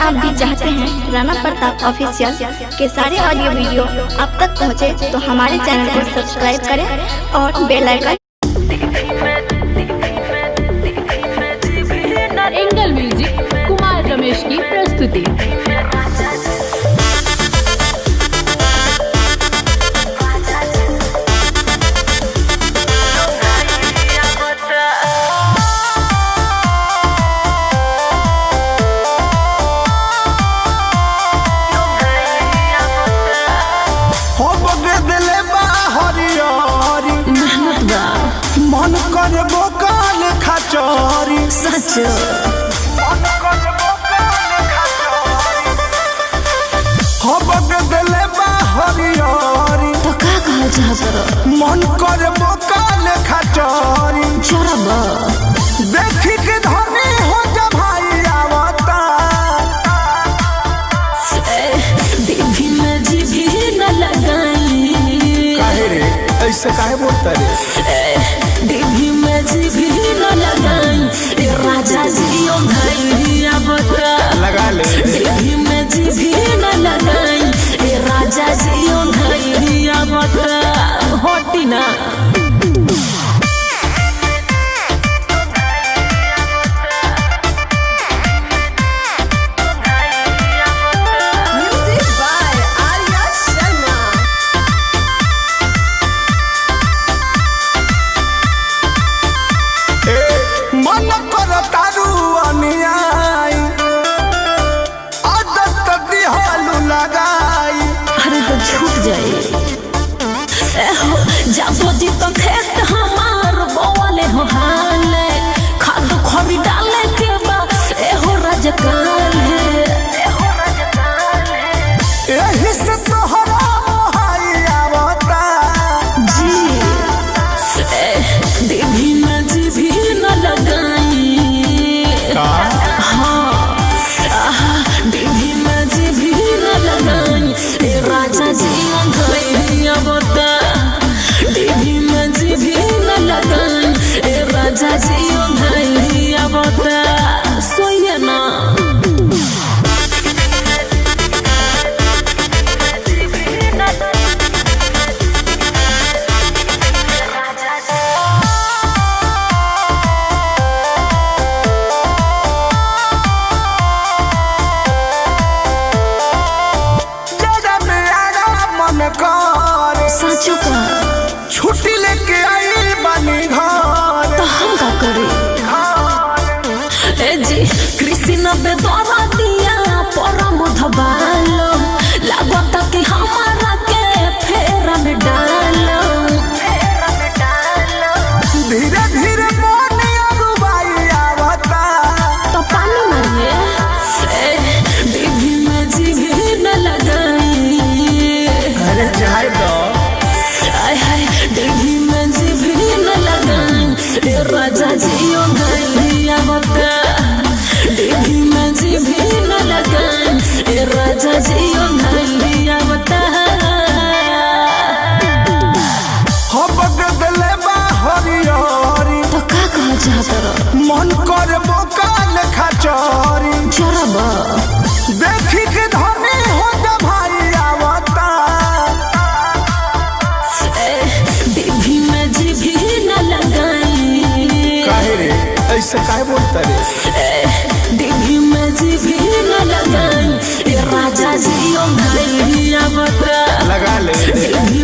आप भी चाहते हैं राणा प्रताप ऑफिशियल के सारे ऑडियो वीडियो आप तक पहुंचे, तो हमारे चैनल को सब्सक्राइब करें और bell icon. Angle music Kumar Ramesh की प्रस्तुति। मन कर बोकाल खचोरी सच हबक दिले बाहरियोरी तो का कह चाहत मन कर बोकाल खचोरी चरब देखी के धनी हो जा भाई आवता देवी में जीभी न लगाई। काहे रे ऐसे काहे बोलता रे? देवी में जीभी न लगाई राजा जी ओ भैया बता लगा ले। देवी में जीभी न लगाई राजा जी ओ भैया बता होटी ना। मन कर तारू अनियाई आदत दिहालू लगाई। अरे तो छूट जाए जाबो जी तो खेत हमार बोले हो हाले खाद खरी डाले के बा एहो राजकाल है यही से तोहरा मोहाई आवता जी। देवी में जीभी न लगाई। हाँ देवी में जीभी न लगाई राजा जी भैया बता। देवी में जीभी न लगाई राजा जी भैया बता सोइए ना। सचो का छुट्टी लेके आई बनी घर तो हम का करे ए जी कृष्ण पे दौरा दिया परम धबालो लागता कि हमारा के फेरा में डालो। धीरे धीरे मन अरुबाई आवता तो पानी मारिए देवी में जीभी न लगाई। अरे जाए दो देवी में जीभी न लगाई राजा जी ओ भैया बता। देवी में जीभी न लगाई राजा जी ओ भैया बता। हबक दिले बाहरियोरी तो का कह चाहत मन कर बोकाल खचोरी चरब देखी के धनी हो जा भाई आवता देवी में जीभी न लगाई। काहे रे ऐसे काहे बोलता रे? देवी में जीभी न लगाई राजा जी ओ भैया बता। लगा ले। देवी